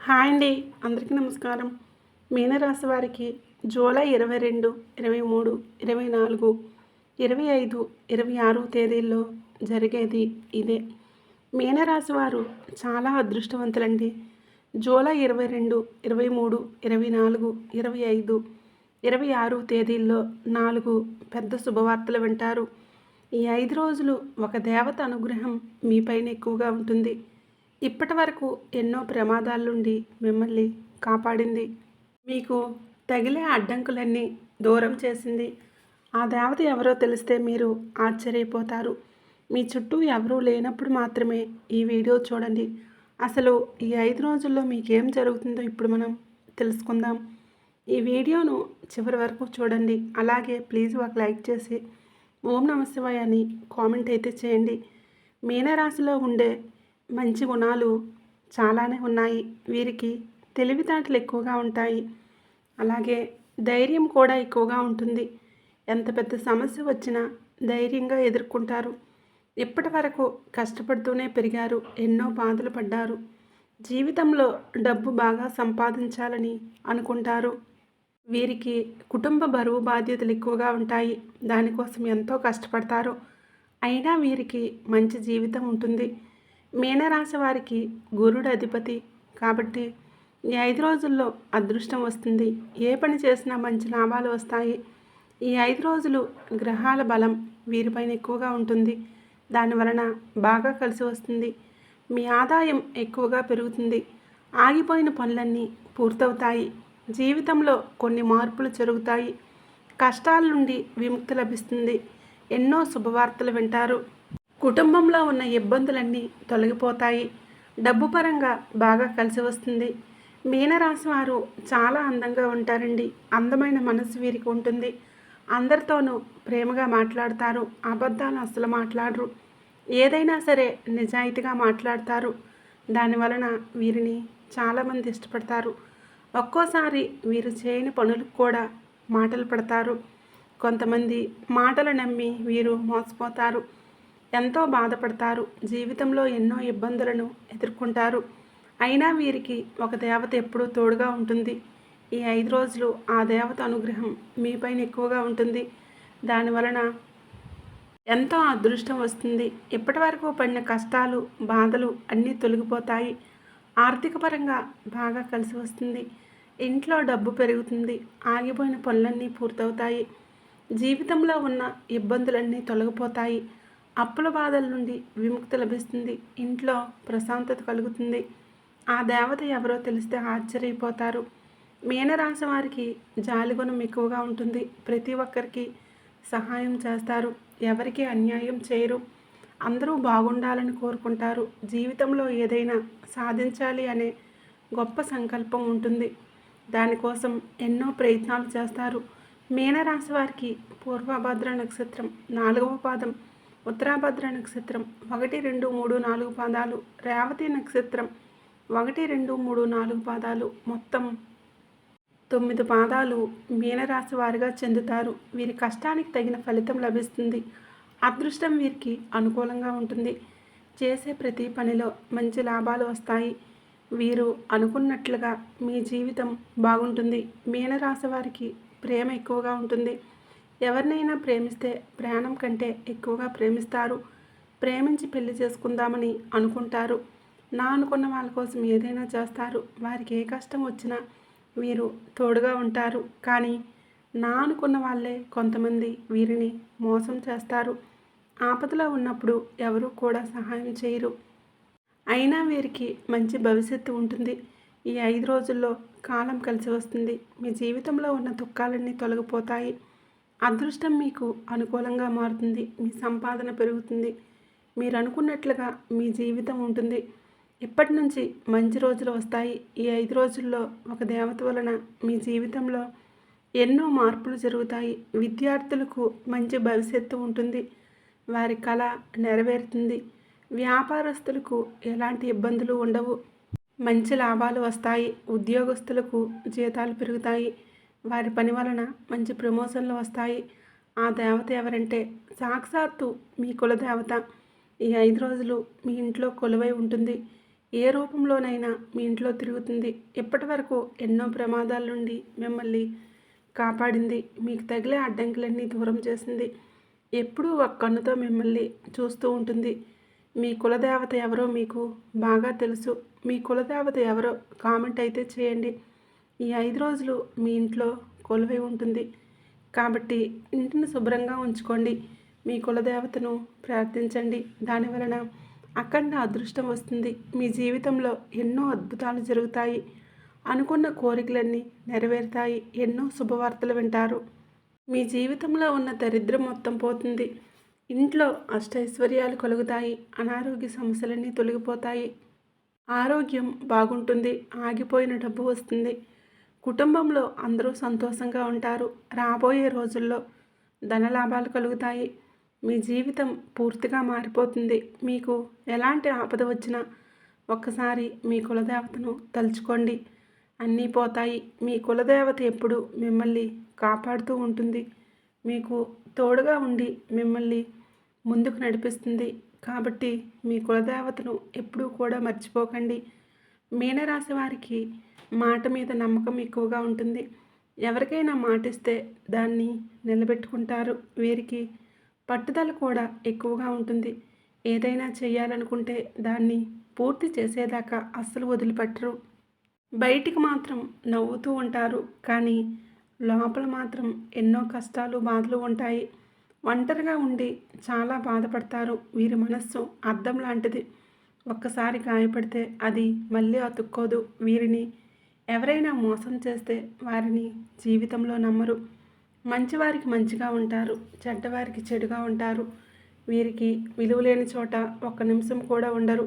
Hi అండి. అందరికీ నమస్కారం. మీనరాశి వారికి జూలై 22, 23, 24, 25, 26 తేదీల్లో జరిగేది ఇదే. మీనరాశి వారు చాలా అదృష్టవంతులండి. జూలై 22, 23, 24, 25, 26 తేదీల్లో 4 పెద్ద శుభవార్తలు వింటారు. ఈ 5 రోజులు ఒక దేవత అనుగ్రహం మీపైన ఎక్కువగా ఉంటుంది. ఇప్పటి వరకు ఎన్నో ప్రమాదాల నుండి మిమ్మల్ని కాపాడింది. మీకు తగిలే అడ్డంకులన్నీ దూరం చేసింది. ఆ దేవత ఎవరో తెలిస్తే మీరు ఆశ్చర్యపోతారు. మీ చుట్టూ ఎవరూ లేనప్పుడు మాత్రమే ఈ వీడియో చూడండి. అసలు ఈ 5 రోజుల్లో మీకేం జరుగుతుందో ఇప్పుడు మనం తెలుసుకుందాం. ఈ వీడియోను చివరి వరకు చూడండి. అలాగే ప్లీజ్ ఒక లైక్ చేసి ఓం నమః శివాయ అని కామెంట్ అయితే చేయండి. మీనరాశిలో ఉండే మంచి గుణాలు చాలానే ఉన్నాయి. వీరికి తెలివితేటలు ఎక్కువగా ఉంటాయి. అలాగే ధైర్యం కూడా ఎక్కువగా ఉంటుంది. ఎంత పెద్ద సమస్య వచ్చినా ధైర్యంగా ఎదుర్కొంటారు. ఇప్పటి వరకు కష్టపడుతూనే పెరిగారు. ఎన్నో బాధలు పడ్డారు. జీవితంలో డబ్బు బాగా సంపాదించాలని అనుకుంటారు. వీరికి కుటుంబ బరువు బాధ్యతలు ఎక్కువగా ఉంటాయి. దానికోసం ఎంతో కష్టపడతారు. అయినా వీరికి మంచి జీవితం ఉంటుంది. మీనరాశి వారికి గురుడు అధిపతి కాబట్టి ఈ 5 రోజుల్లో అదృష్టం వస్తుంది. ఏ పని చేసినా మంచి లాభాలు వస్తాయి. ఈ 5 రోజులు గ్రహాల బలం వీరిపైన ఎక్కువగా ఉంటుంది. దానివలన బాగా కలిసి వస్తుంది. మీ ఆదాయం ఎక్కువగా పెరుగుతుంది. ఆగిపోయిన పనులన్నీ పూర్తవుతాయి. జీవితంలో కొన్ని మార్పులు జరుగుతాయి. కష్టాల నుండి విముక్తి లభిస్తుంది. ఎన్నో శుభవార్తలు వింటారు. కుటుంబంలో ఉన్న ఇబ్బందులన్నీ తొలగిపోతాయి. డబ్బు పరంగా బాగా కలిసి వస్తుంది. మీనరాశి వారు చాలా అందంగా ఉంటారండి. అందమైన మనసు వీరికి ఉంటుంది. అందరితోనూ ప్రేమగా మాట్లాడతారు. అబద్ధాలు అస్సలు మాట్లాడరు. ఏదైనా సరే నిజాయితీగా మాట్లాడతారు. దానివలన వీరిని చాలామంది ఇష్టపడతారు. ఒక్కోసారి వీరు చేయని పనులకు కూడా మాటలు పడతారు. కొంతమంది మాటలు నమ్మి వీరు మోసపోతారు. ఎంతో బాధపడతారు. జీవితంలో ఎన్నో ఇబ్బందులను ఎదుర్కొంటారు. అయినా వీరికి ఒక దేవత ఎప్పుడూ తోడుగా ఉంటుంది. ఈ 5 రోజులు ఆ దేవత అనుగ్రహం మీపైన ఎక్కువగా ఉంటుంది. దానివలన ఎంతో అదృష్టం వస్తుంది. ఇప్పటి వరకు పడిన కష్టాలు బాధలు అన్నీ తొలగిపోతాయి. ఆర్థిక పరంగా బాగా కలిసి వస్తుంది. ఇంట్లో డబ్బు పెరుగుతుంది. ఆగిపోయిన పనులన్నీ పూర్తవుతాయి. జీవితంలో ఉన్న ఇబ్బందులన్నీ తొలగిపోతాయి. అప్పుల బాధల నుండి విముక్తి లభిస్తుంది. ఇంట్లో ప్రశాంతత కలుగుతుంది. ఆ దేవత ఎవరో తెలిస్తే ఆశ్చర్యపోతారు. మీనరాశి వారికి జాలిగుణం ఎక్కువగా ఉంటుంది. ప్రతి ఒక్కరికి సహాయం చేస్తారు. ఎవరికి అన్యాయం చేయరు. అందరూ బాగుండాలని కోరుకుంటారు. జీవితంలో ఏదైనా సాధించాలి అనే గొప్ప సంకల్పం ఉంటుంది. దానికోసం ఎన్నో ప్రయత్నాలు చేస్తారు. మీనరాశి వారికి పూర్వభద్ర నక్షత్రం 4వ పాదం, ఉత్తరాభద్ర నక్షత్రం 1, 2, 3, 4 పాదాలు, రేవతి నక్షత్రం 1, 2, 3, 4 పాదాలు, మొత్తం 9 పాదాలు మీనరాశి వారిగా చెందుతారు. వీరి కష్టానికి తగిన ఫలితం లభిస్తుంది. అదృష్టం వీరికి అనుకూలంగా ఉంటుంది. చేసే ప్రతి పనిలో మంచి లాభాలు వస్తాయి. వీరు అనుకున్నట్లుగా మీ జీవితం బాగుంటుంది. మీనరాశి వారికి ప్రేమ ఎక్కువగా ఉంటుంది. ఎవరినైనా ప్రేమిస్తే ప్రాణం కంటే ఎక్కువగా ప్రేమిస్తారు. ప్రేమించి పెళ్లి చేసుకుందామని అనుకుంటారు. నా అనుకున్న వాళ్ళ కోసం ఏదైనా చేస్తారు. వారికి ఏ కష్టం వచ్చినా వీరు తోడుగా ఉంటారు. కానీ నా అనుకున్న వాళ్ళే కొంతమంది వీరిని మోసం చేస్తారు. ఆపదలో ఉన్నప్పుడు ఎవరు కూడా సహాయం చేయరు. అయినా వీరికి మంచి భవిష్యత్తు ఉంటుంది. ఈ 5 రోజుల్లో కాలం కలిసి వస్తుంది. మీ జీవితంలో ఉన్న దుఃఖాలన్నీ తొలగిపోతాయి. అదృష్టం మీకు అనుకూలంగా మారుతుంది. మీ సంపాదన పెరుగుతుంది. మీరు అనుకున్నట్లుగా మీ జీవితం ఉంటుంది. ఇప్పటి నుంచి మంచి రోజులు వస్తాయి. ఈ 5 రోజుల్లో ఒక దేవత వలన మీ జీవితంలో ఎన్నో మార్పులు జరుగుతాయి. విద్యార్థులకు మంచి భవిష్యత్తు ఉంటుంది. వారి కళ నెరవేరుతుంది. వ్యాపారస్తులకు ఎలాంటి ఇబ్బందులు ఉండవు. మంచి లాభాలు వస్తాయి. ఉద్యోగస్తులకు జీతాలు పెరుగుతాయి. వారి పని వలన మంచి ప్రమోషన్లు వస్తాయి. ఆ దేవత ఎవరంటే సాక్షాత్తు మీ కులదేవత. ఈ 5 రోజులు మీ ఇంట్లో కొలువై ఉంటుంది. ఏ రూపంలోనైనా మీ ఇంట్లో తిరుగుతుంది. ఇప్పటి వరకు ఎన్నో ప్రమాదాల నుండి మిమ్మల్ని కాపాడింది. మీకు తగిలే అడ్డంకులన్నీ దూరం చేసింది. ఎప్పుడూ ఒక కన్నుతో మిమ్మల్ని చూస్తూ ఉంటుంది. మీ కులదేవత ఎవరో మీకు బాగా తెలుసు. మీ కులదేవత ఎవరో కామెంట్ అయితే చేయండి. ఈ 5 రోజులు మీ ఇంట్లో కొలువై ఉంటుంది కాబట్టి ఇంటిని శుభ్రంగా ఉంచుకోండి. మీ కులదేవతను ప్రార్థించండి. దానివలన అఖండ అదృష్టం వస్తుంది. మీ జీవితంలో ఎన్నో అద్భుతాలు జరుగుతాయి. అనుకున్న కోరికలన్నీ నెరవేరుతాయి. ఎన్నో శుభవార్తలు వింటారు. మీ జీవితంలో ఉన్న దరిద్రం మొత్తం పోతుంది. ఇంట్లో అష్టైశ్వర్యాలు కలుగుతాయి. అనారోగ్య సమస్యలన్నీ తొలగిపోతాయి. ఆరోగ్యం బాగుంటుంది. ఆగిపోయిన డబ్బు వస్తుంది. కుటుంబంలో అందరూ సంతోషంగా ఉంటారు. రాబోయే రోజుల్లో ధనలాభాలు కలుగుతాయి. మీ జీవితం పూర్తిగా మారిపోతుంది. మీకు ఎలాంటి ఆపద వచ్చినా ఒక్కసారి మీ కులదేవతను తలుచుకోండి. అన్నీ పోతాయి. మీ కులదేవత ఎప్పుడు మిమ్మల్ని కాపాడుతూ ఉంటుంది. మీకు తోడుగా ఉండి మిమ్మల్ని ముందుకు నడిపిస్తుంది. కాబట్టి మీ కులదేవతను ఎప్పుడూ కూడా మర్చిపోకండి. మీనరాశి వారికి మాట మీద నమ్మకం ఎక్కువగా ఉంటుంది. ఎవరికైనా మాటిస్తే దాన్ని నిలబెట్టుకుంటారు. వీరికి పట్టుదల కూడా ఎక్కువగా ఉంటుంది. ఏదైనా చేయాలనుకుంటే దాన్ని పూర్తి చేసేదాకా అస్సలు వదిలిపెట్టరు. బయటికి మాత్రం నవ్వుతూ ఉంటారు, కానీ లోపల మాత్రం ఎన్నో కష్టాలు బాధలు ఉంటాయి. ఒంటరిగా ఉండి చాలా బాధపడతారు. వీరి మనస్సు అద్దం లాంటిది. ఒక్కసారి గాయపడితే అది మళ్ళీ అతుక్కోదు. వీరిని ఎవరైనా మోసం చేస్తే వారిని జీవితంలో నమ్మరు. మంచివారికి మంచిగా ఉంటారు, చెడ్డవారికి చెడుగా ఉంటారు. వీరికి విలువలేని చోట ఒక్క నిమిషం కూడా ఉండరు.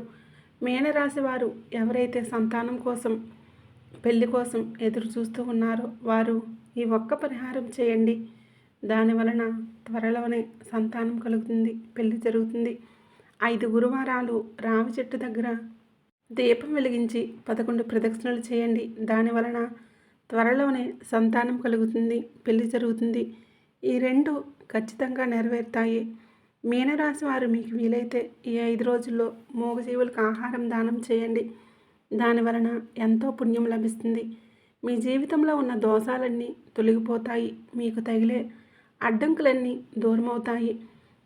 మీనరాశి వారు ఎవరైతే సంతానం కోసం, పెళ్లి కోసం ఎదురు చూస్తూ ఉన్నారో వారు ఈ ఒక్క పరిహారం చేయండి. దానివలన త్వరలోనే సంతానం కలుగుతుంది, పెళ్లి జరుగుతుంది. 5 గురువారాలు రావి చెట్టు దగ్గర దీపం వెలిగించి 11 ప్రదక్షిణలు చేయండి. దానివలన త్వరలోనే సంతానం కలుగుతుంది, పెళ్లి జరుగుతుంది. ఈ 2 ఖచ్చితంగా నెరవేరుతాయి. మీనరాశి వారు మీకు వీలైతే ఈ 5 రోజుల్లో మూగజీవులకు ఆహారం దానం చేయండి. దానివలన ఎంతో పుణ్యం లభిస్తుంది. మీ జీవితంలో ఉన్న దోషాలన్నీ తొలగిపోతాయి. మీకు తగిలే అడ్డంకులన్నీ దూరమవుతాయి.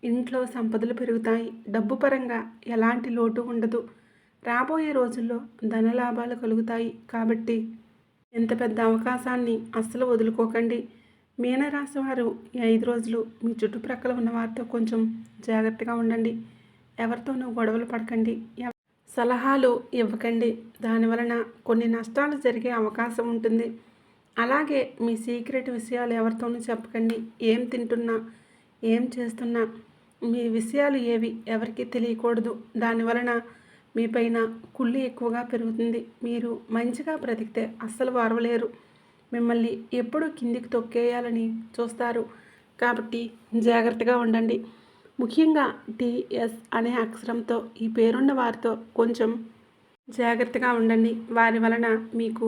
ఇంట్లో సంపదలు పెరుగుతాయి. డబ్బు పరంగా ఎలాంటి లోటు ఉండదు. రాబోయే రోజుల్లో ధనలాభాలు కలుగుతాయి. కాబట్టి ఇంత పెద్ద అవకాశాన్ని అస్సలు వదులుకోకండి. మీనరాశి వారు ఈ 5 రోజులు మీ చుట్టుప్రక్కల ఉన్న వారితో కొంచెం జాగ్రత్తగా ఉండండి. ఎవరితోనూ గొడవలు పడకండి. సలహాలు ఇవ్వకండి. దానివలన కొన్ని నష్టాలు జరిగే అవకాశం ఉంటుంది. అలాగే మీ సీక్రెట్ విషయాలు ఎవరితోనూ చెప్పకండి. ఏం తింటున్నా, ఏం చేస్తున్నా మీ విషయాలు ఏవి ఎవరికి తెలియకూడదు. దానివలన మీ పైన కుళ్ళు ఎక్కువగా పెరుగుతుంది. మీరు మంచిగా బ్రతికితే అస్సలు వారవలేరు. మిమ్మల్ని ఎప్పుడూ కిందికి తొక్కేయాలని చూస్తారు. కాబట్టి జాగ్రత్తగా ఉండండి. ముఖ్యంగా టీఎస్ అనే అక్షరంతో ఈ పేరున్న వారితో కొంచెం జాగ్రత్తగా ఉండండి. వారి వలన మీకు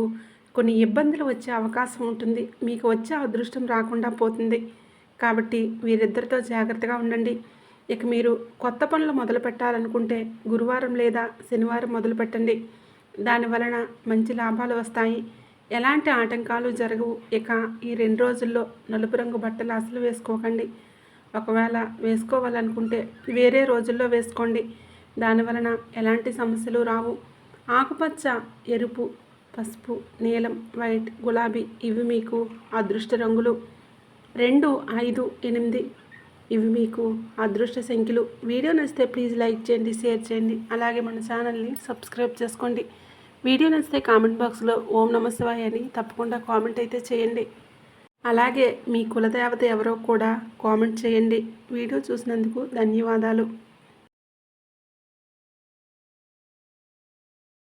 కొన్ని ఇబ్బందులు వచ్చే అవకాశం ఉంటుంది. మీకు వచ్చే అదృష్టం రాకుండా పోతుంది. కాబట్టి వీరిద్దరితో జాగ్రత్తగా ఉండండి. ఇక మీరు కొత్త పనులు మొదలు పెట్టాలనుకుంటే గురువారం లేదా శనివారం మొదలు పెట్టండి. దానివలన మంచి లాభాలు వస్తాయి. ఎలాంటి ఆటంకాలు జరగవు. ఇక ఈ 2 రోజుల్లో నలుపు రంగు బట్టలు అసలు వేసుకోకండి. ఒకవేళ వేసుకోవాలనుకుంటే వేరే రోజుల్లో వేసుకోండి. దానివలన ఎలాంటి సమస్యలు రావు. ఆకుపచ్చ, ఎరుపు, పసుపు, నీలం, వైట్, గులాబీ ఇవి మీకు అదృష్ట రంగులు. 2, 5, 8 ఇవి మీకు అదృష్ట సంఖ్యలు. వీడియో నచ్చితే ప్లీజ్ లైక్ చేయండి, షేర్ చేయండి. అలాగే మన ఛానల్ని సబ్స్క్రైబ్ చేసుకోండి. వీడియో నచ్చితే కామెంట్ బాక్స్లో ఓం నమః శివాయ అని తప్పకుండా కామెంట్ అయితే చేయండి. అలాగే మీ కులదేవత ఎవరో కూడా కామెంట్ చేయండి. వీడియో చూసినందుకు ధన్యవాదాలు.